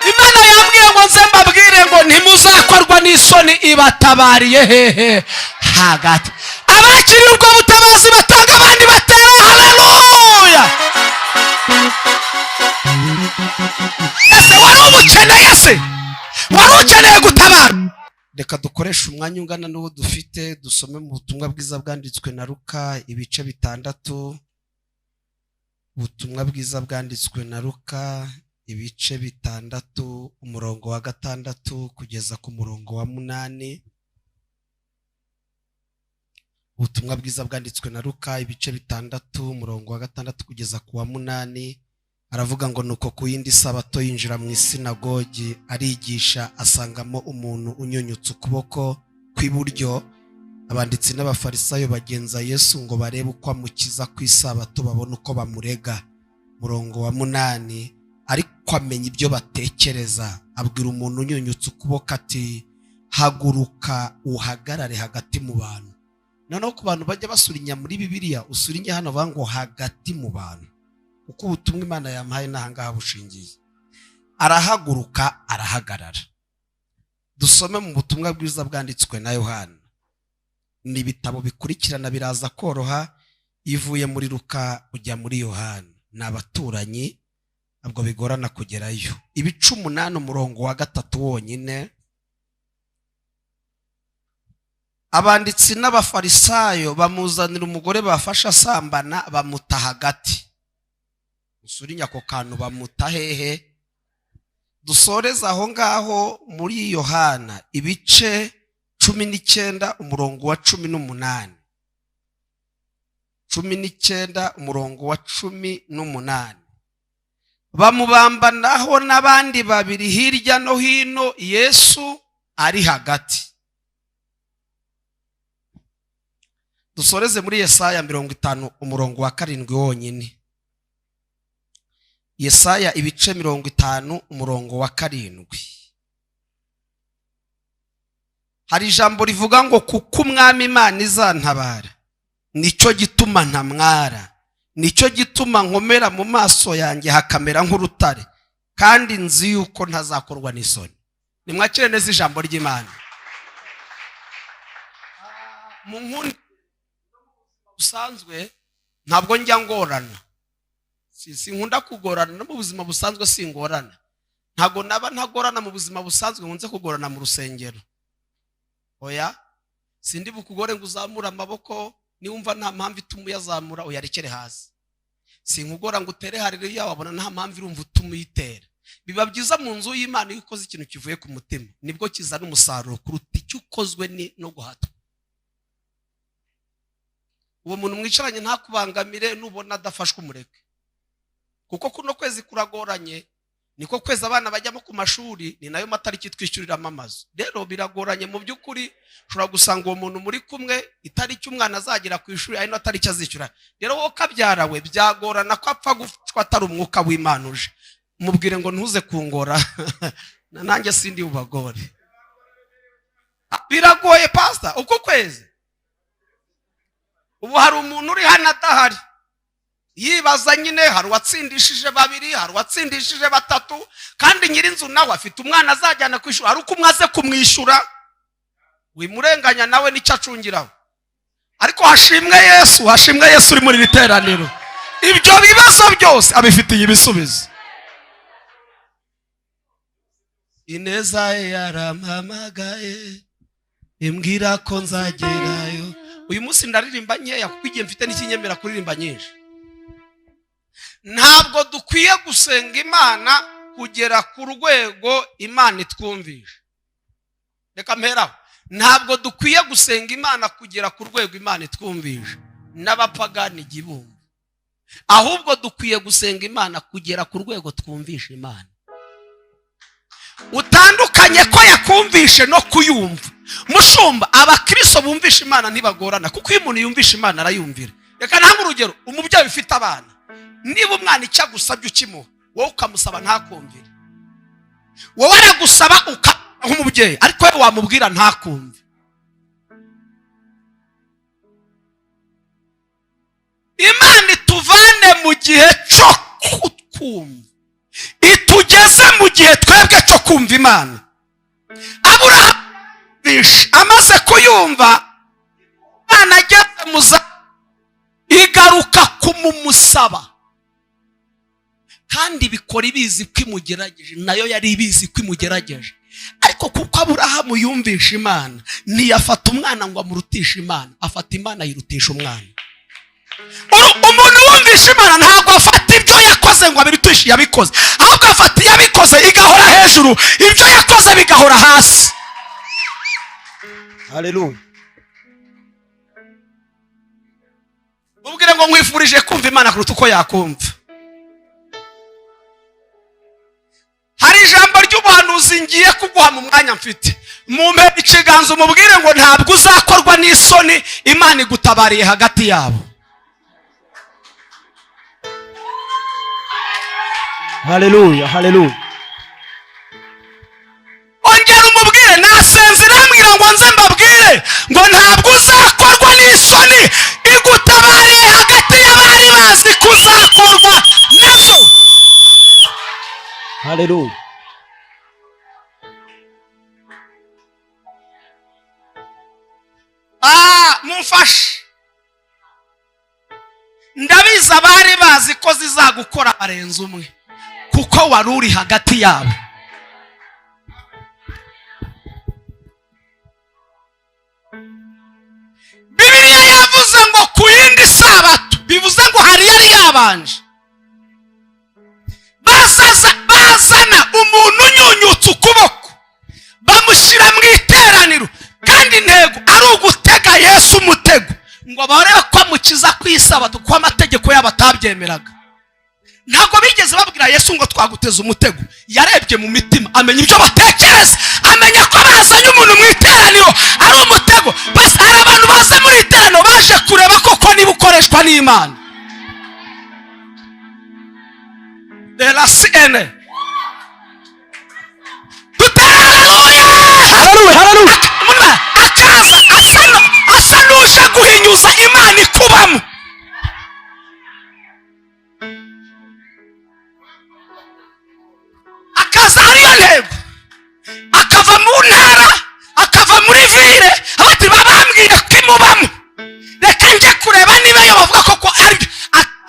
Imana yambwiye ngo nze mbabwire ngo ntimuzakorwa n'isoni ibatabariye hehe hagati. Abakiriye ubwo butabazi batanga abandi batera haleluya. Ese wari umukeneye se? Wari ukeneye gutabara? Reka dukoreshe umwanya ungana n'uwo dufite dusome mu butumwa bwiza bwanditswe na Luka ibice 6. Ubutumwa bwiza bwanditswe na Luka ibice 6 umurongo wa 6 kugeza ku murongo wa 8. Ubutumwa bwiza bwanditswe na Luka ibice 6 umurongo wa 6 kugeza ku wa 8. Aravuga ngo nuko ku yindi sabato yinjira mu isinagogi arigisha, asangamo umuntu unyunyutse ukuboko kw'iburyo. Abanditsi n'abafarisayo bagenza Yesu ngo barebe uko amukiza ku isabato babone uko bamurega. Murongo wa 8. Ariko amenya ibyo batekereza, abwira umuntu unyunyutse ukuboko ati haguruka uhagarare hagati mu bantu. Noneho ku bantu bajya basurinya muri Bibiliya, usurinya hano bango hagati mu bantu, uko ubutumwa Imana yampaye nahangaha bushingiye. Arahaguruka arahagarara. Dusome mu butumwa bwiza bwanditswe na Yohana. Ni ibitabo bikurikirana biraza koroha, ivuye muri Luka ujya muri Yohana n'abaturanyi, ntabwo bigorana kugerayo. Ibice 8 umurongo wa 3 wonyine. Abanditsi n'abafarisayo bamuzanira umugore bafasha asambana, bamuta hagati. Usurinya ako kantu bamuta hehe. Dusoreza aho ngaho muri Yohana ibice 19 umurongo wa 18. 19 umurongo wa 18. Bamubambanaho n'abandi babiri hirya no hino, Yesu ari hagati. Dusoreze muri Yesaya 50 umurongo wa 7 wonyine. Yesaya ibice 50 umurongo wa 7. Hari ijambo rivuga ngo kuko umwami Imana izantabara, nicyo gituma ntamwara, nicyo gituma nkomera mu maso yanjye hakamera nk'urutare, kandi nzi yuko ntazakorwa n'isoni. Nimwakire neza ijambo ry'Imana. Mu nkundi busanzwe ntabwo njya ngorana, sinkunda kugorana no mu buzima busanzwe, singorana. Ntago naba ntagorana mu buzima busanzwe, nkunze kugorana mu rusengero. Oya, sindi bukugore ngo uzamura amaboko niwumva nta mpamvu ituma uyazamura uyarekere hasi. Sinkugora ngo utere haleluya wabona nta mpamvu irumva utuma uyitera. Biba byiza mu nzu y'Imana iyo ukoze ikintu kivuye ku mutima, nibwo kizana umusaruro kuruta icyo ukozwe no guhatwa. Uwo muntu mwicaranye ntakubangamire, nubona adafashwe umureke. Kuko kuno kwezi kuragoranye, niko kwezi abana bajyamo ku mashuri, ni nayo matariki twishyuriramo amazu. Rero biragoranye mu by'ukuri, ushobora gusanga uwo muntu muri kumwe itariki umwana azagira ku ishuri ari no tariki azishyura. Rero wowe kabyarawe byagorana ko apfa gufatwa atari umwuka w'Imana uje. Mubwire ngo ntuze kungora nanjye sindi ubagore. Biragoye pastor uko kwezi. Ubu hari umuntu uri hano adahari, yibaza nyine hari watsindishije 2, hari watsindishije 3, kandi nyirinzu nawe afite umwana azajyana ku ishuri, hari uko umwaze kumwishyura wimurenganya nawe nicyo acungiraho. Ariko hashimwe Yesu uri muri biteraniro, ibyo bibazo byose abifitiye ibisubizo. Ineza yarampamagaye imbwira ko nzagerayo. Uyu munsi ndaririmba nkeya kuko igihe mfite n'ikinyemera kuririmba nyinshi. Ntabwo dukwiye gusenga Imana kugera ku rwego Imana itwumvisha. Reka mperaho, ntabwo dukwiye gusenga Imana kugera ku rwego Imana itwumvisha n'abapagani igibumba, ahubwo dukwiye gusenga Imana kugera ku rwego twumvisha Imana. Utandukanye ko yakumvishe no kuyumva. Mushumba, abakristo bumvisha Imana ntibagorana, kuko iyo umuntu yumvisha Imana arayumvira. Reka ntange urugero, umubyeyi ufite abana, niba umwana icyo agusabye ukimuha, wowe ukamusaba ntakumvire. Wowe aragusaba nk'umubyeyi, ariko we wamubwira ntakumve. Imana ituvane mu gihe cyo kutwumva, itugeze mu gihe twebwe cyo kumva Imana. Aburahamu amaze kuyumva Imana ageze muza igaruka kumumusaba, kandi bikora ibizi ko imugerageje, nayo yari ibizi ko imugerageje. Ariko kuko Aburahamu yumvisha Imana, ntiyafata umwana ngo amurutishe Imana, afata Imana yirutisha umwana. Umuntu wumvisha Imana ntabwo afata ibyo yakoze ngo abirutishe yabikoze, ahubwo afata yabikoze igahora hejuru, ibyo yakoze bigahora hasi. Haleluya. Mubwire ngo nkwifurije kumva Imana kuruta uko yakumva. Hari ijambo ry'ubuhanuzi ngiye kuguha mu mwanya mfite. Mumpe ikiganza umubwire ngo ntabwo uzakorwa n'isoni, Imana igutabariye hagati yabo. Haleluya, haleluya. Ongera umubwire, nasenze irambwira ngo nze mbabwire ngo ntabwo uzakorwa n'isoni, igutabariye hagati y'abari bazi kuzakorwa nazo. Haleluya. Mumfashe. Ndabizi abari bazi ko zizagukora barenze umwe, kuko wari uri hagati yabo. Bibiliya yavuze ngo ku yindi sabato, bivuze ngo hari yari yabanje, bazana umuntu unyunyutse ukuboko bamushyira mu iteraniro, kandi intego ari ugutega Yesu umutego ngo barebe ko amukiza ku isabato, kuko amategeko yabo atabyemeraga. Ntabwo bigeze babwira Yesu ngo twaguteza umutego. Yarebye mu mitima, amenya ibyo batekereza, amenya ko bazanye umuntu mu iteraniro ari umutego. Basi hari abantu baza muri iteraniro baje kureba koko niba ukoreshwa n'Imana. De la CN. Haleluya. Akaza asa n'uje guhinyuza Imana ikubamo. Akaza hariyo ntego, akava mu ntara, akava muri vire, abati babambwiye ko imubamo. Reka nje kureba niba yo bavuga koko ari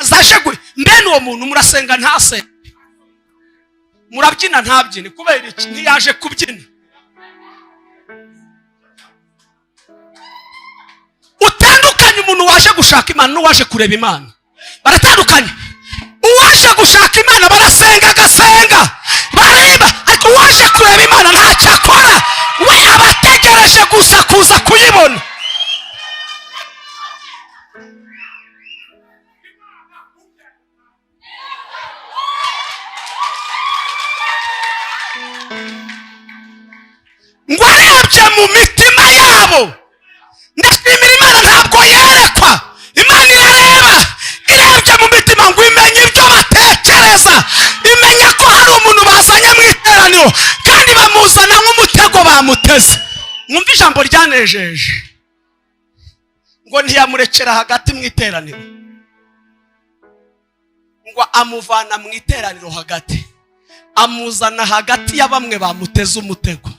azaje gwe. Mbene uwo muntu murasenga ntase, murabyina ntabyine, kubera iki? Ntiyaje kubyina. Utandukanye umuntu waje gushaka Imana n'uwaje kureba Imana, baratandukanye. Uwaje gushaka Imana barasenga, agasenga bariba, ariko uwaje kureba Imana ntacyo akora, we abategereje gusa kuza kuyibona. Ngo arebye mu mitima yabo. Ndashimira Imana ntabwo yerekwa, Imana irareba, irebye mu mitima ngo imenye ibyo batekereza, imenya ko hari umuntu bazanye mu iteraniro kandi bamuzana nk'umutego bamuteze. Mwumva ijambo ryanejeje ngo ntiyamurekera hagati mu iteraniro, ngo amuvana mu iteraniro hagati, amuzana hagati ya bamwe bamuteze umutego.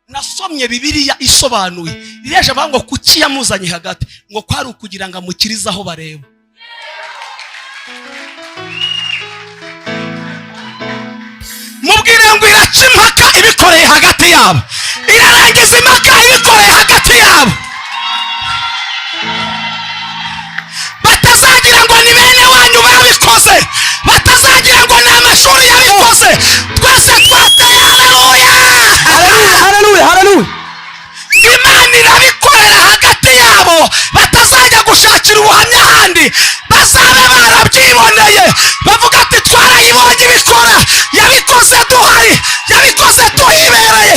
Nasomye Bibiliya isobanuye, ireje avuga ngo kuki yamuzanye hagati, ngo kwari ukugira ngo amukirize aho bareba. Mubwire ngo iraca impaka ibikoreye hagati yabo, irarangiza impaka ibikoreye hagati yabo. Batazagira ngo ni bene wanyu babikoze, batazagira ngo ni amashuri yabikoze, twese twateye. Haleluya, haleluya. Imana irabikorera hagati yabo, batazajya gushakira ubuhamya ahandi, bazabe barabyiboneye bavuga ati twarayibonye ibikora, yabikoze duhari, yabikoze tuhibereye.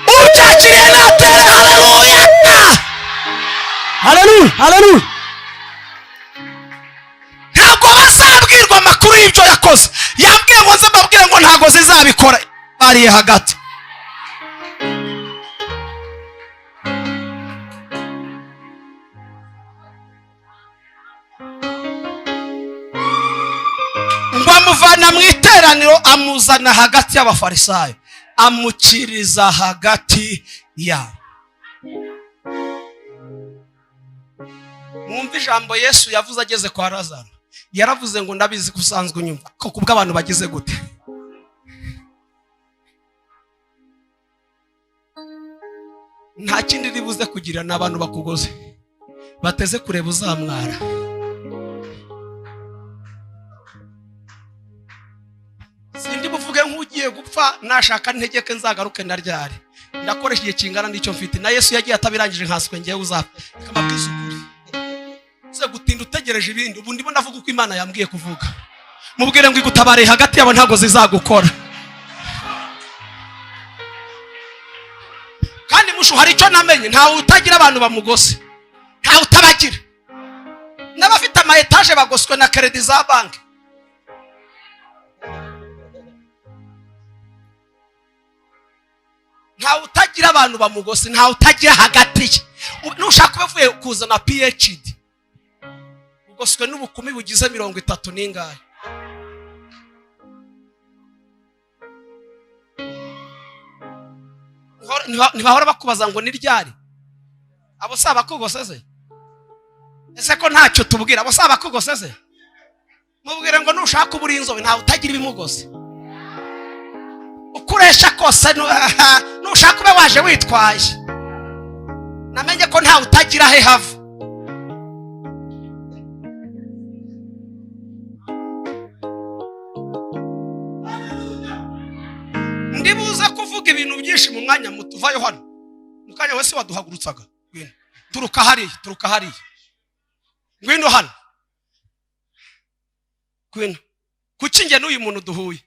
Ubyakiriye natere haleluya. Haleluya, haleluya. Ntabwo bazabwirwa amakuru y'ibyo yakoze, yabwiye ngo nze mbabwire ngo ntabwo zizabikora, bariye hagati. Ngo amuvana mu iteraniro iteraniro amuzana hagati y'abafarisayo, amuciriza hagati yabo. Mwumva ijambo Yesu yavuze ageze kwa Lazaro. Yaravuze ngo ndabizi kusanzwe unyumva ko kubwo abantu bagize gute. Nta kindi ribuze kugira n'abantu bakugoze bateze kureba uzamwara. Sindi buvuge nk'ugiye gupfa nashaka ntegeke nzagaruke ndaryari. Ndakoresha igihe kingana n'icyo mfite. Na Yesu yagiye atabirangije nkaswe ngiye uzapfa. Kamabwiza ukuri. Se gutinda utegereje ibindi. Ubu ndimo ndavuga uko Imana yambwiye kuvuga. Mubwire ngo igutabare hagati yabo ntago zizagukora. Kandi mushu hari icyo namenye, ntawe utagira abantu bamugose. Ntawe utabagira. N'abafite ama etage bagoswe na credit za banki. Ntawe utagira abantu bamugose, ntawe utagira hagati. Nushaka bavuye kuzana PhD. Ugoswe n'ubukumi bugize 30 n'ingahe. Ntibahora bakubaza ngo ni ryari. Abo saba kugoseze. Ese ko ntacyo tubwira abo saba kugoseze. Mubwire ngo nushaka uburinzo ntawe utagira ibimugose. Ukuresha kose nushaka ube waje witwaye. Namenye ko ntawe utagira he have. Ndibuza kuvuga ibintu byinshi mu mwanya mutuvayo hano. Mukanya wese waduhagurutsaga. Turuka hariya. Ngwino hano. Ngwino. Kuki nge n'uyu muntu duhuye?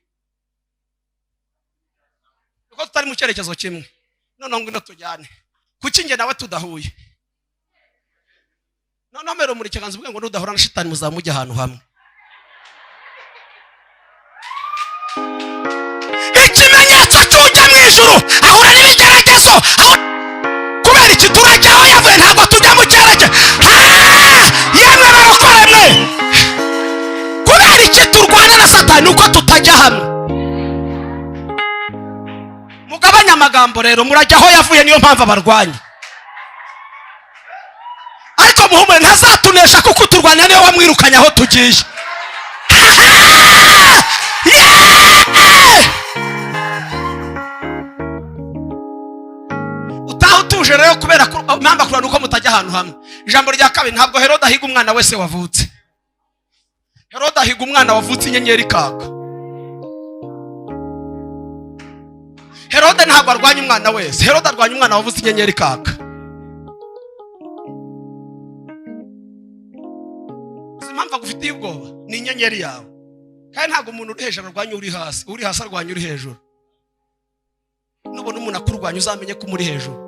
Uko tutari mu cyerekezo kimwe. None ngwino tujyane. Kuki nge nawe tudahuye? None mero muri kiganza ubwe ngo nudahura na shitani muzamujya ahantu hamwe. Ikimenyetso cyujya mu ijuru ahura n'ibigeragezo. Kubera iki turajya aho yavuye ntabwo tujya mu cyerekezo. Yemwe barokoremwe. Kubera iki turwana na Satani uko tutajya hamwe. Mugabanya amagambo rero murajya aho yavuye niyo mpamvu abarwanya. Ariko muhumure ntazatunesha kuko turwanya niyo wamwirukanya aho tugiye. Utahutuje rero kubera mpamba kurana uko mutajya ahantu hamwe. Ijambo rya kabiri ntabwo Herode ahiga umwana wese wavutse. Herode ahiga umwana wavutse inyenyeri kaka. Herode ntabwo arwanya umwana wese. Herode arwanya umwana wavutse inyenyeri kaka. Simpamva gufitiye ubwoba ni inyenyeri yawe. Kandi ntabwo umuntu uri hejuru arwanya uri hasi. Uri hasi arwanya uri hejuru. Nubona umuntu akurwanya uzamenye ko muri hejuru.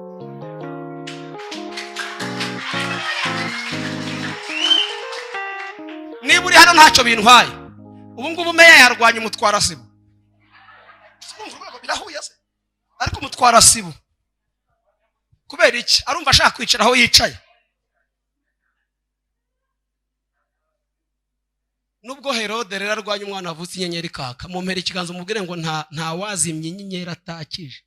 Niba uri hano ntacyo bintwaye. Ubu ngubu meya yarwanya umutwara sibo. Birahuye se. Ariko umutwara sibo. Kubera iki? Arumva ashaka kwicara aho yicaye. Nubwo Herode rero arwanya umwana wavutse inyenyeri kaka, mumpera ikiganza umubwire ngo nta wazimye inyenyeri atakije.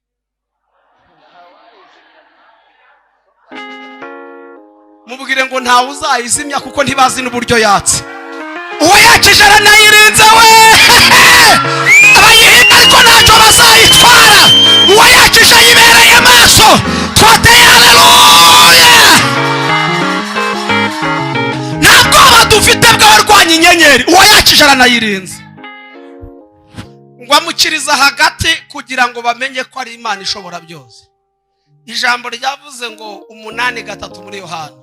Mubwire ngo nta uzayizimya kuko ntibazi n'uburyo yatse. Uwo yakije aranayirinze we. Abayihinda ariko ntacyo bazayitwara. Uwo yakije yibereye amaso. Twateye haleluya. Ntabwo dufite bw'abarwanya inyenyeri. Uwo yakije aranayirinze. Ngo amukiriza hagati kugira ngo bamenye ko ari Imana ishobora byose. Ijambo ryavuze ngo 8:3 muri Yohana.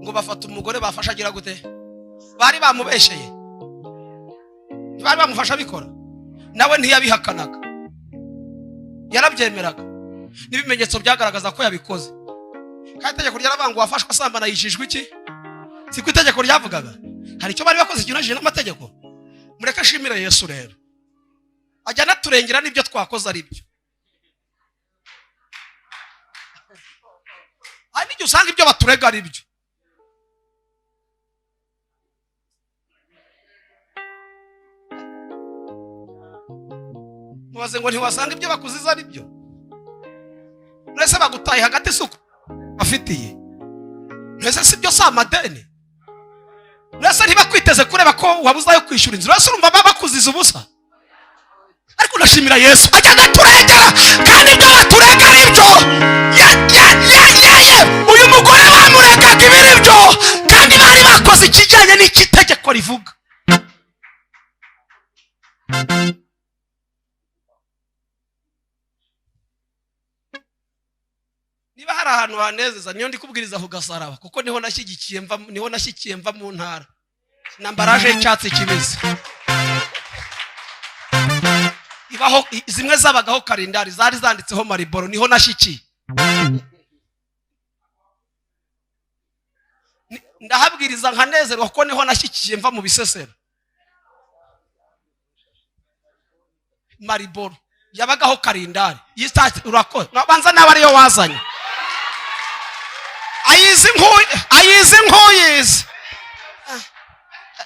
Ngo bafata umugore bafasha agira gute? Bari bamubesheye. Bari bamufasha bikora. Nawe ntiyabihakanaga. Yarabyemeraga. Nibimenyetso byagaragaza ko yabikoze. Kandi itegeko ryarabangu wafashwa asambana yishijwe iki? Siko itegeko ryavugaga. Hari icyo bari bakoze kinajije n'amategeko. Mureka shimira Yesu rero. Ajya naturengera n'ibyo twakoze ari byo. Ari n'ibyo usanga ibyo baturega ari byo. mubaze ngo ntiwasanga ibyo bakuziza ari byo. Mwese bagutaye hagati suko afitiye. Mwese sibyo sa amadeni. Mwese ntibakwiteze kureba ko wabuzayo kwishura inzu. Mwese urumva bakuziza ubusa. Ariko nashimira Yesu ajya turengera kandi ibyo baturega ari byo. Uyu mugore bamuregaga ibiri byo kandi bari bakoze ikijyanye n'ikitegeko rivuga. Niba hari ahantu hanezeza niyo ndi kubwiriza ku Gasaraba kuko niho nashyikiye mva mu ntara. Nambaraje y'icyatsi kibisi. Ibaho zimwe zabagaho kalendari zari zanditseho Mariboro niho nashyikiye. Ndahabwiriza nkanezerwa kuko niho nashyikiye mva mu Bisesero. Mariboro yabagaho kalendari yitati urakoze nabanza nawe ariyo wazanye. Ayizi nkuyizi.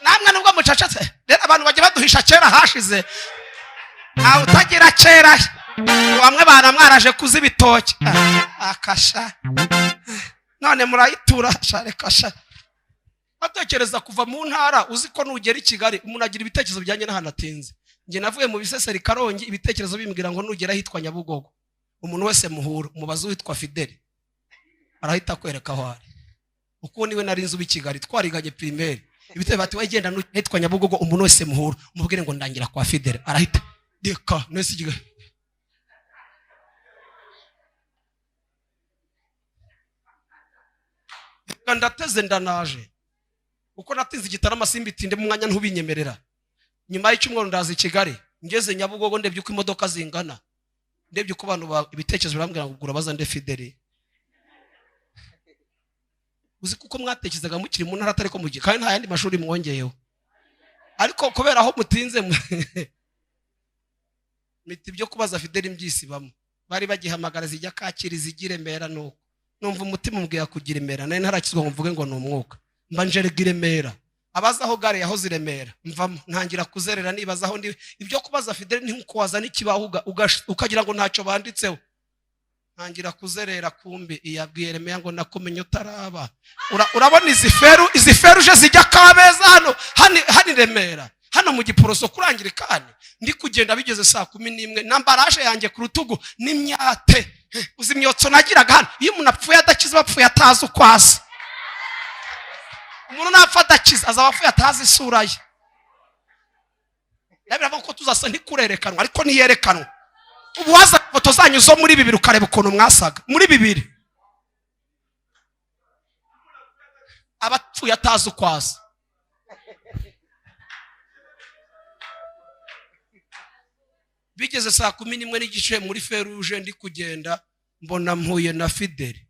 Namwe nubwo mucacatse rero abantu bajye baduhisha kera hashize. Nta utagira kera bamwe baramwaraje kuzibitoke akasha none murayitura sharekasha. Batekereza kuva mu ntara uziko nugera i Kigali umuntu agira ibitekerezo bijyanye n'ahantu atinze. Nge navuye mu Bisesero Karongi ibitekerezo bimbwira ngo nugera hitwa Nyabugogo umuntu wese muhura umubazo witwa Fideli arahita kwereka aho ari. Uko niwe narinze ubi Kigali twariganye primaire ibiteye bati wagenda hitwa Nyabugogo umuntu wese muhura umubwire ngo ndangira kwa Fideli arahita deka nese giga. Ndateze ndanaje uko natinze igitarama simbitinde mu mwanya ntubinyemerera. Nyuma y'icyumweru ndaza i Kigali ngeze Nyabugogo ndebye uko imodoka zingana ndebye uko abantu ibitekerezo birambwira ngo gura baza nde Fideli. Uzi kuko mwatekerezaga mukiri mu ntara atari ko mugiye kandi nta yandi mashuri mwongeyeho ariko kubera aho mutinze miti byo kubaza Fideli mbyisibamo bari bagihamagara zijya Kaciri zigire Remera nuko numva umutima umbwiye kugira Remera nari ntarakizwa ngo mvuge ngo ni umwuka mba nje Remera abazaho gare yaho ziremera mvamo ntangira kuzerera nibazaho ndi ibyo kubaza Fideli ni nko waza n'ikibaho ukagira ngo ntacyo banditseho. Ntangira kuzerera kumbi iyabwiye Remera ngo nakumenye utaraba. Urabona izi feru je zijya Kabeza hano Remera hano mu Giporoso kurangira kandi ndi kugenda bigeze saa 11 nambaraje yanjye ku rutugu n'imyate uzi imyotso nagiraga hano iyo umuntu apfuye adakiza bapfuye atazi ukwasi. Umuntu nafata kiza azabapfuye atazi isura ye. Nabiravuga ko tuzasa ntikurerekanwa ariko niyerekanwa. Ubu waza foto zanyu zo muri 2 ukareba ukuntu mwasaga muri 2 abapfuye atazi ukwasi. Bigeze saa 11 n'igice muri feruje ndi kugenda mbona mpuye na Fideli.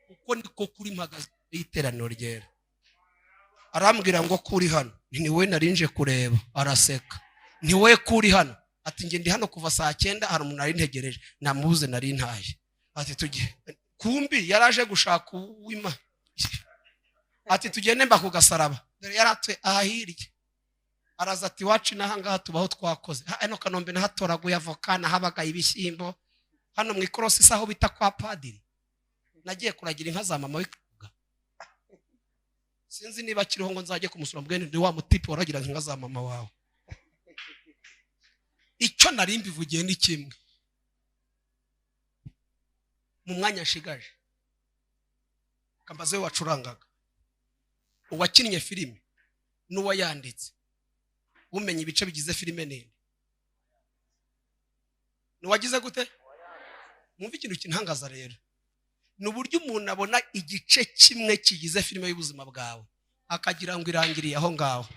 Uko niko kuri magazi y'iteraniro ryera. Arambwira ngo kuri hano ni we narinje kureba araseka. Ni we kuri hano ati nge ndi hano kuva saa 9 hari umuntu ari ntegereje namubuze nari ntaye. Ati tujye kumbi yaraje gushaka uwima. Ati tugende mba ku Gasaraba dore yaratwe ahahirye. Araza ati wacu nahangaha tubaho twakoze hano Kanombe nahatoraguye avoka nahabaga ibishyimbo hano mu ikorosi saho bita kwa padiri nagiye kuragira inka za mama w'ikuga. Sinzi niba kiriho ngo nzaje kumusura mbwene ndi wa mutipe waragira inka za mama wawe. Icyo nari mbivugiye ni kimwe mu mwanya nshigaje kambaze wacurangaga uwakinnye filime n'uwayanditse umenye ibice bigize filime nene n'uwagize gute. Mwumva ikintu kintangaza rero n'uburyo umuntu abona igice kimwe kigize filime y'ubuzima bwawe akagira ngo irangiriye aho ngaho.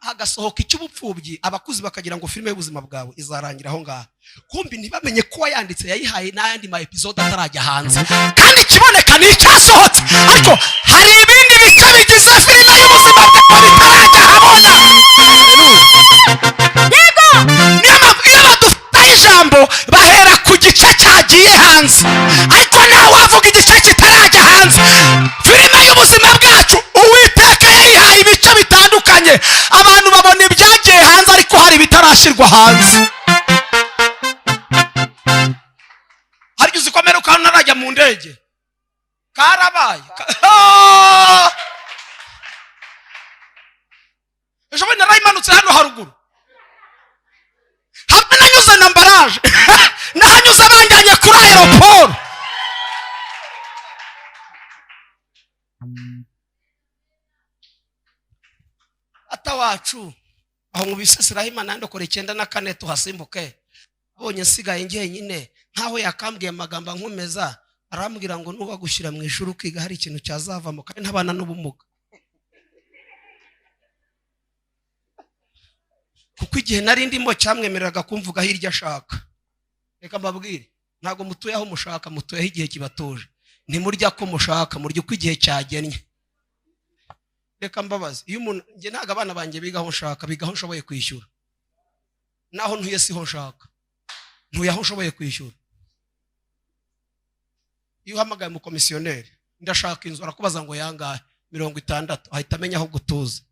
Hagasohoka icy'ubupfubyi abakuzi bakagira ngo filime y'ubuzima bwawe izarangira aho ngaho. Kumbi ntibamenye ko wayanditse yayihaye n'ayandi ma episode atarajya hanze kandi kiboneka ni icyasohotse ariko hari ibindi bice bigize filime y'ubuzima bwawe bitarajya habona. Yego niyo mpamvu iyo badufite ijambo bahera ku gice cyagiye hanze ariko nawe wavuga igice kitarajya hanze. Filime y'ubuzima bwawe kazashyirwa hanze. Harya uzikomera ukaba narajya mu ndege karabaye. Ejo bundi narayimanutse hano haruguru, hamwe nanyuze na mbaraje nahanyuze banjyanye kuri aeroport. Ata wacu aho mu biseseraho Imana ndokora 94 tuhasimbuke, abonye nsigaye njyenyine nkaho yakambwiye amagambo nkomeza, arambwira ngo nuba gushyira mu ishuri ukiga hari ikintu cyazavamo kandi ntabana n'ubumuga. Kuko igihe nari ndimo cyamwemereraga kumvuga hirya ashaka. Reka mbabwire, ntago mutuye aho mushaka, mutuye igihe kibatuje. Ntimurya ko mushaka, murya uko igihe cyagennye. Reka mbabaze, iyo umuntu nge ntago abana banjye biga aho nshaka, biga aho nshoboye kwishyura. Naho ntuye siho nshaka, ntuye aho nshoboye kwishyura. Iyo uhamagaye mu komisiyoneri ndashaka inzu, arakubaza ngo yangahe, 60, ahita amenya aho gutuza.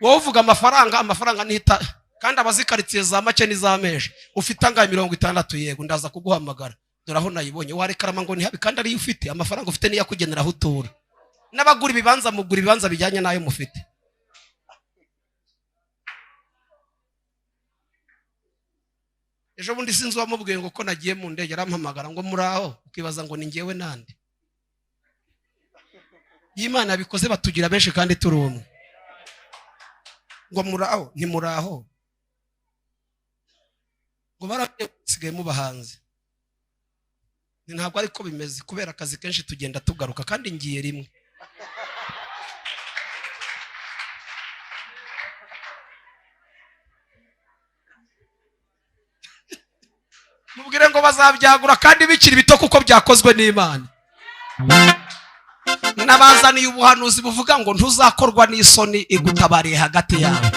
Wowe uvuga amafaranga nihita, kandi abazikaritsiye za make n'izameje ufite angahe 60, yego ndaza kuguhamagara, dore aho nayibonye. Warekarama ngo nihabi kandi ari ufite amafaranga, ufite niya kugenera aho utura. N'abagura ibibanza mugura ibibanza bijyanye nayo mufite. Ejo bundi sinzi wamubwiye ngo ko nagiye mu ndege, arampamagara ngo muraho, ukibaza ngo ni ngewe nande. Imana bikoze batugira benshi kandi turi umwe. Ngo muraho, ni muraho. Ngo barasigaye mu bahanzi. Ni ntabwo ariko bimeze, kubera akazi kenshi tugenda tugaruka kandi ngiye rimwe. Mubwire ngo bazabyagura kandi bikiri bito kuko byakozwe n'Imana. Nabazaniye ubuhanuzi buvuga ngo ntuzakorwa n'isoni igutabariye hagati yawe.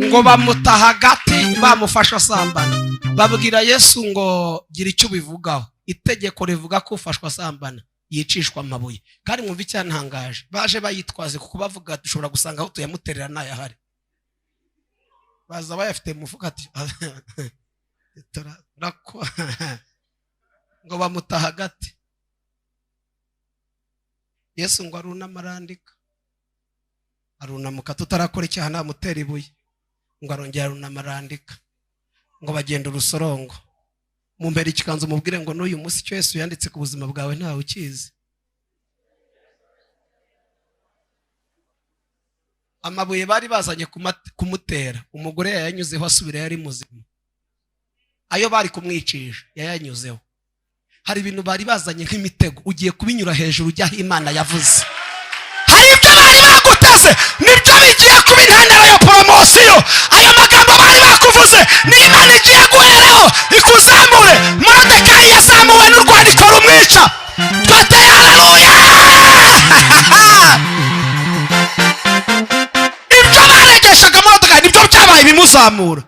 Ngo bamuta hagati bamufasha sambana. Babwira Yesu ngo gira icyo bivugaho. Itegeko rivuga ko ufashwa sambana yicishwa amabuye. Kandi mwumva icyantangaje, baje bayitwaze kuko bavuga dushobora gusanga aho tuyamuterera nayahari. Baza bayafite mu mufuka ati ngo bamuta hagati. Yesu ngo arunama arandika, arunamuka tutarakora icyaha namutera ibuye, ngo arongera arunama arandika. Ngo bagenda urusorongo, mu mbere ikikanzu mubwire ngo n'uyu munsi icyo Yesu yanditse ku buzima bwawe ntawe ukizi. Amabuye bari bazanye kumutera, umugore yayanyuzeho asubira yari muzima. Ayo bari kumwicisha yayanyuzeho. Hari ibintu bari bazanye nk'imitego, ugiye kubinyura hejuru ujya Imana yavuze. Hari ibyo bari baguteze, nibyo bigiye kuba intandaro ya promosiyo. Ayo magambo bari bakuvuze ni Imana igiye guheraho ikuzamure. Moridekayi yazamuwe n'urwandiko rumwica. Twateye haleluya. Ibyo baregeshaga Moridekayi nibyo byabaye bimuzamura.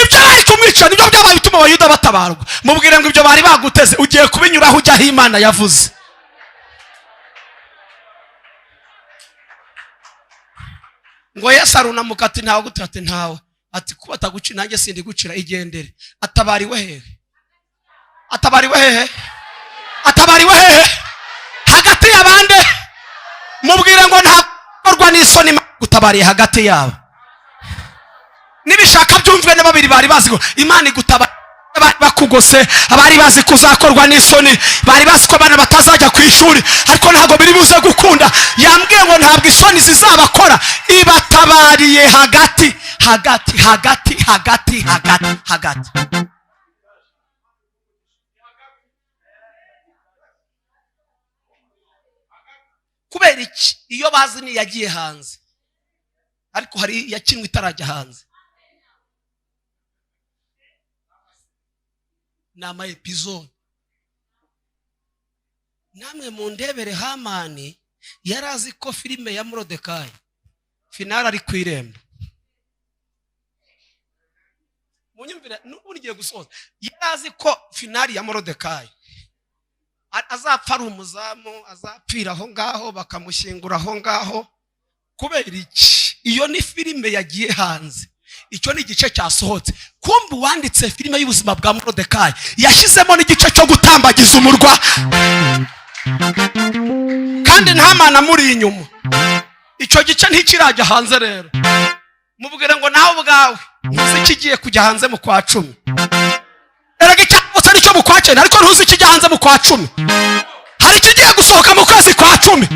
Ibyo bari kumwica nibyo byabaye bituma Abayuda batabarwa. Mubwire ngo ibyo bari baguteze ugiye kubinyuraho ujya Imana yavuze. Ngo Yesu arunamuka ati ntawe gutate ntawe, ati kuba ataguci nanjye sindi gucira igendere. Atabariwe hehe? Atabariwe hehe? Atabariwe hehe? Hagati y'abande. Mubwire ngo ntakorwa n'isoni gutabariye hagati yabo. Nibishaka byumvwe na babiri bari bazi ko Imana igutaba bakugose, abari bazi kuzakorwa n'isoni, bari bazi ko abana batazajya ku ishuri, ariko ntago biri buze gukunda. Yambwiye ngo ntabwo isoni zizabakora, ibatabariye hagati hagati hagati hagati hagati hagati. Kubera iki? Iyo bazi ni yagiye hanze, ariko hari yakinwe itarajya hanze. Nama episode namwe mu ndebere. Hamani yarazi ko filime ya Moridekayi finale ari kwiremba. Munyumvira n'urigiye gusoza, yarazi ko finale ya Moridekayi azapfa ari umuzamu, azapfira aho ngaho bakamushyingura aho ngaho. Kubera iki? iyo ni filime yagiye hanze, icyo ni igice cyasohotse. Kumva uwanditse filime y'ubuzima bwa Moridekayi yashyizemo n'igice cyo gutambagiza umurwa, kandi nta mana muri inyuma. Icyo gice ntikirajya hanze. Rero mubwire ngo nawe ubwawe ntuzi ikigiye kujya hanze mu kwa 10. Erega icyabutse nicyo mu kwa 9, ariko ntuzi ikijya hanze mu kwa 10. Hari ikigiye gusohoka mu kwezi kwa 10,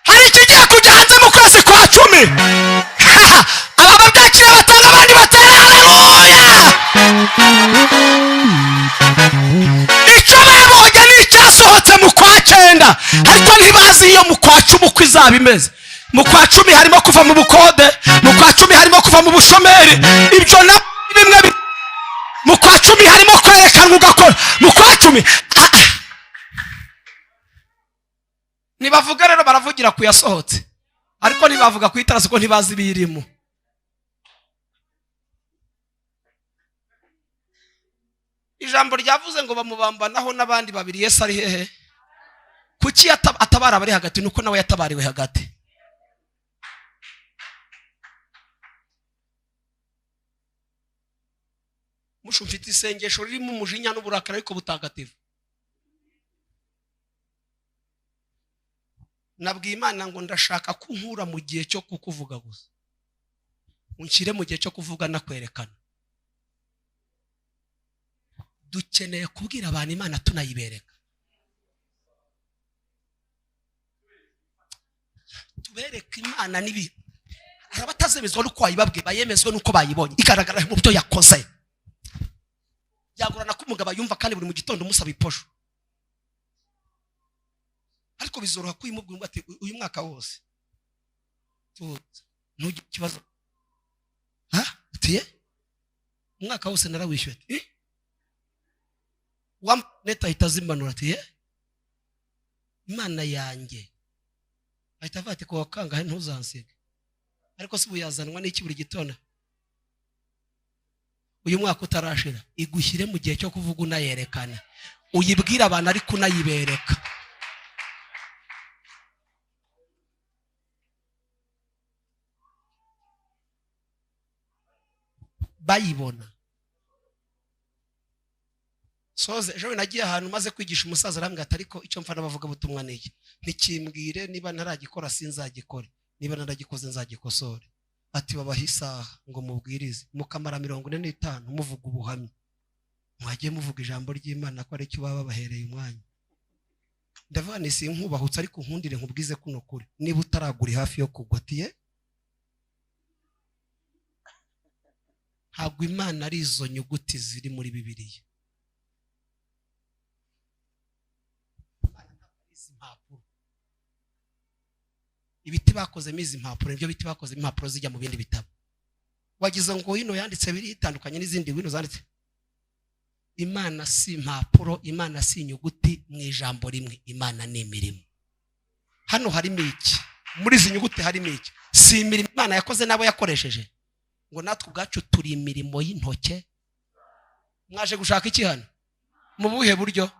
hari ikigiye kujya hanze mu kwezi kwa 10. Aba babyakira batanga, abandi batera haleluya. Icyo babonye ni icyasohotse mu kwa 9, ariko ntibazi iyo mu kwa 10 uko izaba imeze. Mu kwa 10 harimo kuva mu bukode, mu kwa 10 harimo kuva mu bushomeri. Ibyo na bimwe mu kwa 10 harimo kwerekanwa ugakora. Mu kwa 10 nibavuga rero baravugira ku yasohotse, ariko nibavuga ku itaraso ko ntibazi birimo. Ijambo ryavuze ngo bamubambanaho n'abandi babiri. Yesu ari hehe? Kuki atabara bari hagati? Nuko nawe yatabariwe hagati. Mushumfite isengesho ririmo umujinya n'uburakari ariko butagatifu. Nabwiye Imana ngo ndashaka kunkura mu gihe cyo kukuvuga gusa, unshyire mu gihe cyo kuvuga na kwerekana. Dukeneye kubwira abantu Imana tunayibereka. Tubereke Imana nibi. Hari abatazemezwa nuko wayibabwiye, bayemezwe nuko bayibonye igaragara mu byo yakoze. Byagorana ko umugabo yumva kandi buri mu gitondo umusaba iposho, ariko bizoroha kuyimubwira ngo ati uyu mwaka wose ntugire ikibazo. Atiye umwaka wose narawishyuye. Neta ahita azimanura ati Imana yanjye ahita avuga ati ko kangahe ntuzansiga. Ariko si buyazanwa n'iki buri gitondo? Uyu mwaka utarashira igushyire mu gihe cyo kuvuga unayerekana, uyibwira abantu ariko unayibereka. Bayibona. Soze ejo nagiye ahantu maze kwigisha umusaza arambwira ati ariko icyo mfana bavuga butumwa niki? Ntikimbwire niba ntaragikora sinzagikore, niba naragikoze nzagikosore. Ati babaha isaha ngo mubwirize mukamara 45 muvuga ubuhamya, mwagiye muvuga ijambo ry'Imana ko ari cyo baba bahereye umwanya. Ndavuga ni sinkubahutse ariko nkundire nkubwize kuno kuri, niba utaraguri hafi yo kugwa atiye ntabwo Imana ari izo nyuguti ziri muri Bibiliya. Ibiti bakozemo izi mpapuro nibyo biti bakozemo impapuro zijya mu bindi bitabo. Wagize ngo hino yanditse biri itandukanye n'izindi wino zanditse. Imana si impapuro, Imana si inyuguti mu ijambo rimwe, Imana ni imirimo. Hano harimo iki? Muri izi nyuguti harimo iki? Si imirimo Imana yakoze nabo yakoresheje. Ngo natwe ubwacu turi imirimo y'intoke. Mwaje gushaka iki hano? Mu buhe buryo?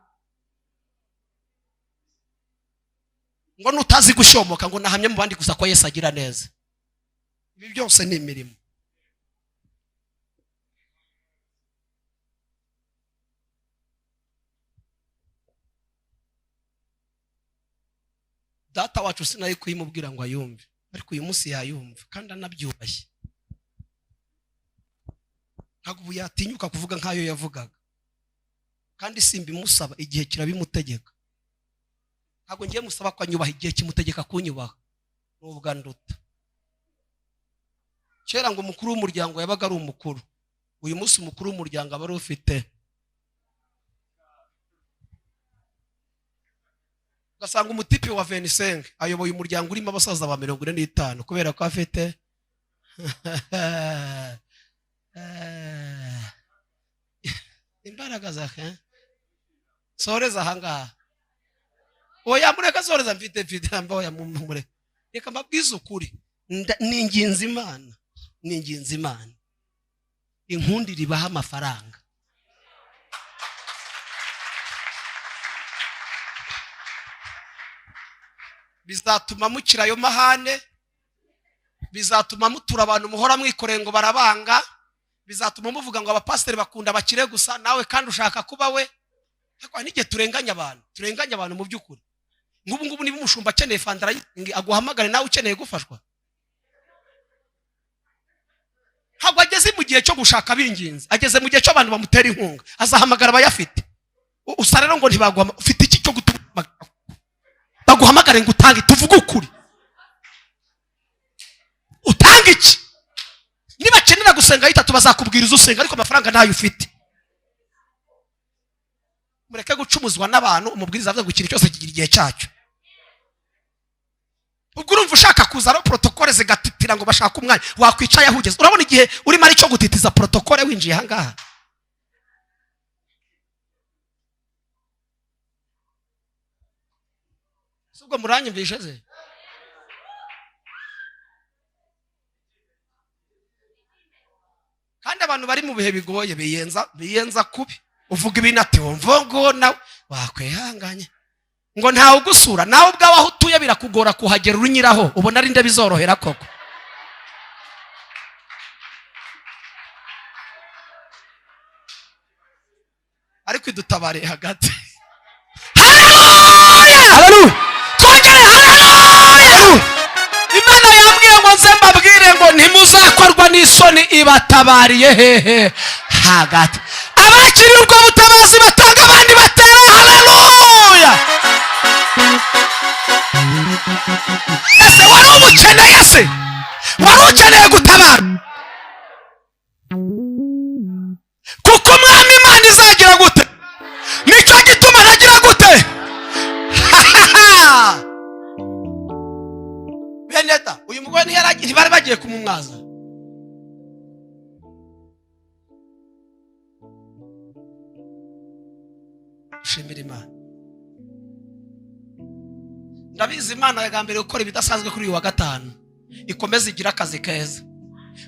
Ngo nutazi gushomoka ngo nahamye mu bandi gusa ko Yesu agira neza. Ibi byose ni imirimo. Data wacu sinari kuyimubwira ngo ayumve, ariko uyu munsi yayumva kandi anabyubashye. Ntabwo yatinyuka kuvuga nkayo yavugaga, kandi simbimusaba igihe kirabimutegeka. Ntabwo ngiye musaba ko anyubaha igihe kimutegeka kunyubaha, n'ubwa nduta. Kera ngo umukuru w'umuryango yabaga ari umukuru, uyu munsi umukuru w'umuryango aba ari ufite. Ugasanga umutipi wa 25 ayoboye umuryango urimo abasaza ba 45 kubera ko afite imbaraga zake. Soreza ahangaha. Oya mureka soreza mfite ambaho ya mumure. Reka mbabwize ukuri. Ninginze Imana. Ninginze Imana. Inkundi ribaha amafaranga. Bizatuma mukira yo mahane, bizatuma mutura abantu muhora mwikoreye ngo barabanga, bizatuma muvuga ngo abapasiteri bakunda abakire gusa, nawe kandi ushaka kuba we. Ariko n'igihe turenganya abantu mu by'ukuri. Ngubu niba umushumba akeneye fundraising aguhamagare nawe ukeneye gufashwa. Ntabwo ageze mu gihe cyo gushaka binginze, ageze mu gihe cyo abantu bamutera inkunga, azahamagara abayafite. Usa rero ngo ntibagwa, ufite iki cyo gutuma baguhamagare ngo utange, tuvuge ukuri. Utanga iki? Niba kenera gusenga yita tubazakubwiriza usenga, ariko amafaranga ntayo ufite. Mureke gucumuzwa n'abantu, umubwiriza avuga ngo ikintu cyose kigira igihe cyacyo. Ubwo urumva ushaka kuzana protokole zigatitira ngo bashaka umwanya, wakwicaye ahugeze. Urabona igihe urimo ari cyo gutitiza protokole winjiye hangaha. Subwo muranyumvishe ze? Kandi abantu bari mu bihe bigoye biyenza kubi. Uvuga ibintu ati mvugo nawe wakwihanganye ngo ntawe ugusura, nawe ubwawe aho utuye birakugora kuhagera urunyiraho, ubona ari nde bizorohera koko. Ariko idutabare hagati. Haleluya! Twongere haleluya! Imana yambwiye ngo nze mbabwire ngo ntimuzakorwa n'isoni, ibatabariye hehe hagati. Abakiri ubwo butabazi batanga abandi batera haleluya. Ese wari umukeneye se? Wari ukeneye gutabara? Kuko umwami Imana izagira gute? Nicyo gituma nagira gute? Beneta, uyu mugore ntibari bagiye kumumwaza. Shimira Imana. Ndabizi Imana yagambiriye gukora ibidasanzwe kuri uyu wa gatanu. Ikomeze igira akazi keza.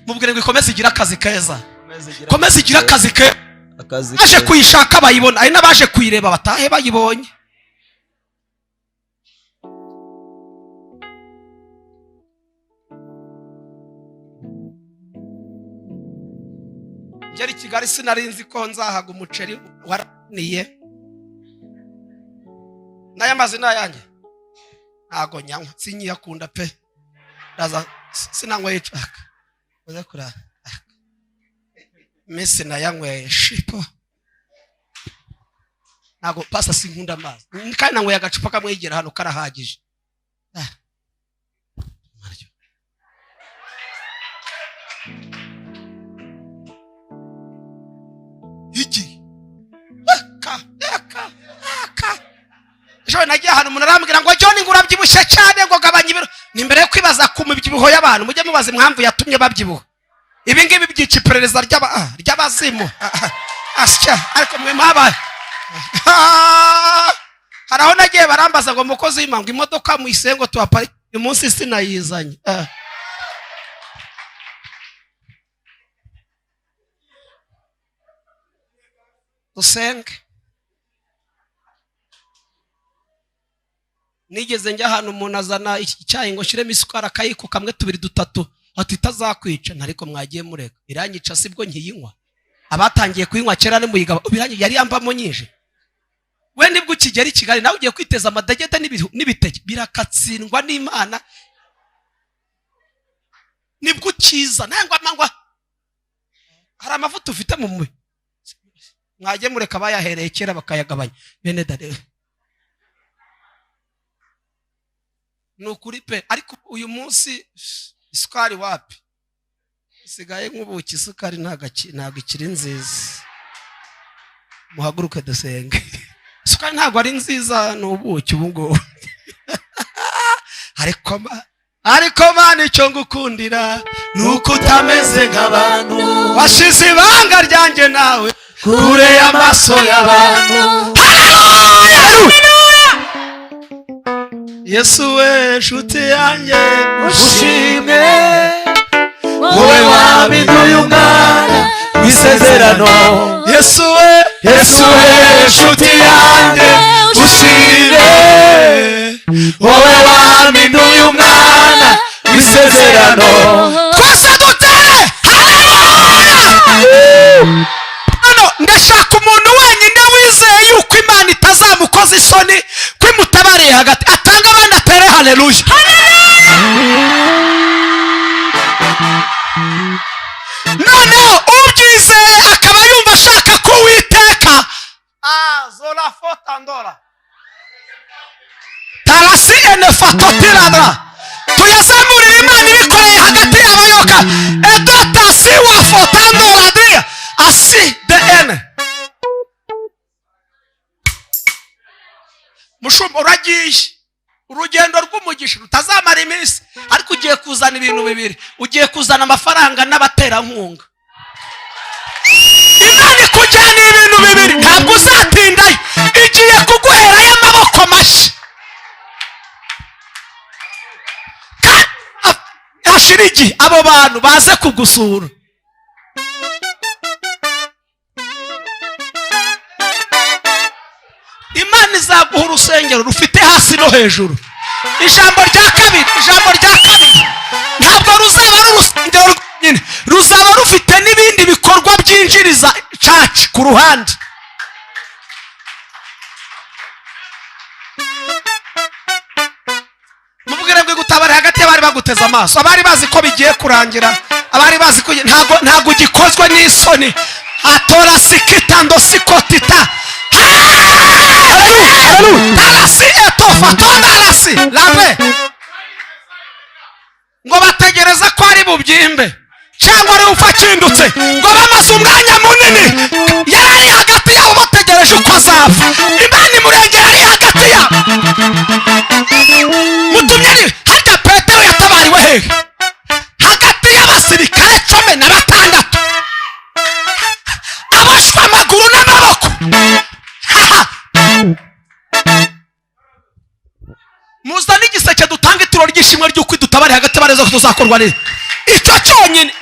Mubwire ngo ikomeze igira akazi keza. Komeze igira akazi keza. Aje kuyishaka bayibona, ari nabaje kuyireba batahe bayibonye. Ngeri Kigali sinarinzi ko nzahaga umuceri waraniye. Naya mazina yanjye ntago nyanywa, sinyiyakunda pe. Ndaza sinanywe icaka. Uza kura. Mese nayanyweye shipo. Ntago pasa sinkunda amazi. Kandi nanyweye agacupa kamwegera hano karahagije. Iki ejo nagiye hano umuntu arambwira ngo John ngo urabyibushye cyane ngo gabanya ibiro. Ni mbere yo kwibaza ku mibyibuho y'abantu mujye mubaza impamvu yatumye babyibuha. Ibi ngibi byica iperereza ry'abazimu. Asya ariko mwe maba haraho nagiye barambaza ngo mukozi w'Imana imodoka mu isengo tuwapari umunsi sinayizanye. Usenge nigeze njya hano umuntu azana icyayi ngo shiremo isukari akayiko kamwe tubiri dutatu ati itazakwica, ariko mwagiye mureka iranyica sibwo nkiyinywa. Abatangiye kuyinywa kera ni muyigaba birangiye yari yambamo nyinje. We nibwo ukigera i Kigali nawe ugiye kwiteza amadageta n'ibiteke birakatsindwa n'Imana. Nibwo ukiza nangwa mangwa hari amavuta ufite mu mwe, mwagiye mureka bayahereye kera bakayagabanya. Bene dare nukuri pe, ariko uyu munsi isukari wapi sigaye nk'ubuki. Isukari ntago ikiri nziza. Muhaguruke dusenge. Isukari ntago ari nziza n'ubuki ubu ngubu. Ariko Mana icyo ngukundira nuko utameze nk'abantu, washize ibanga ryanjye nawe kure y'amaso y'abantu. Yesu we nshuti yanjye ushimwe, wowe wabiduye umwana w'isezerano. Yesu we nshuti yanjye ushimwe, wowe wabiduye umwana w'isezerano. haleluya. Noneho ubyizeye akaba yumva ashaka ko Uwiteka zola fotandora tarasi ene fatotiradra tuyazamurira Imana ibikoreye hagati y'abayoka edotasi wa fotandoradria asi de ene. Mushumba uragiye urugendo rw'umugisha rutazamara iminsi, ariko ugiye kuzana ibintu bibiri. Ugiye kuzana amafaranga n'abaterankunga. Imana ikujyana ibintu bibiri, ntabwo uzatindayo. Igiye kuguherayo amaboko mashyi. Hashira igihe abo bantu baze kugusura. Imana izaguha urusengero rufite hasi no hejuru. Ijambo rya kabiri ntabwo ruzaba ari urusengero rwonyine, ruzaba rufite n'ibindi bikorwa byinjiriza church ku ruhande. Mubwire ngo gutabara hagati y'abari baguteza amaso, abari bazi ko bigiye kurangira, abari bazi ko ntabwo gikozwe n'isoni. Atora sikitando sikotita tarasi etofa tondarasi lave ngo bategereza ko ari bubyimbe cyangwa ari upfa kindutse, ngo bamaze umwanya munini yari hagati yabo bategereje uko azapfa. Imana imurengera ari hagati yabo. Mutumye ni harya Petero yatabariwe hehe? Hagati y'abasirikare 16 abashwe amaguru n'amaboko. Muzana igiseke dutanga ituro ry'ishimwe ry'uko idutabari hagati bareza ko tuzakorwa neza. Icyo cyonyine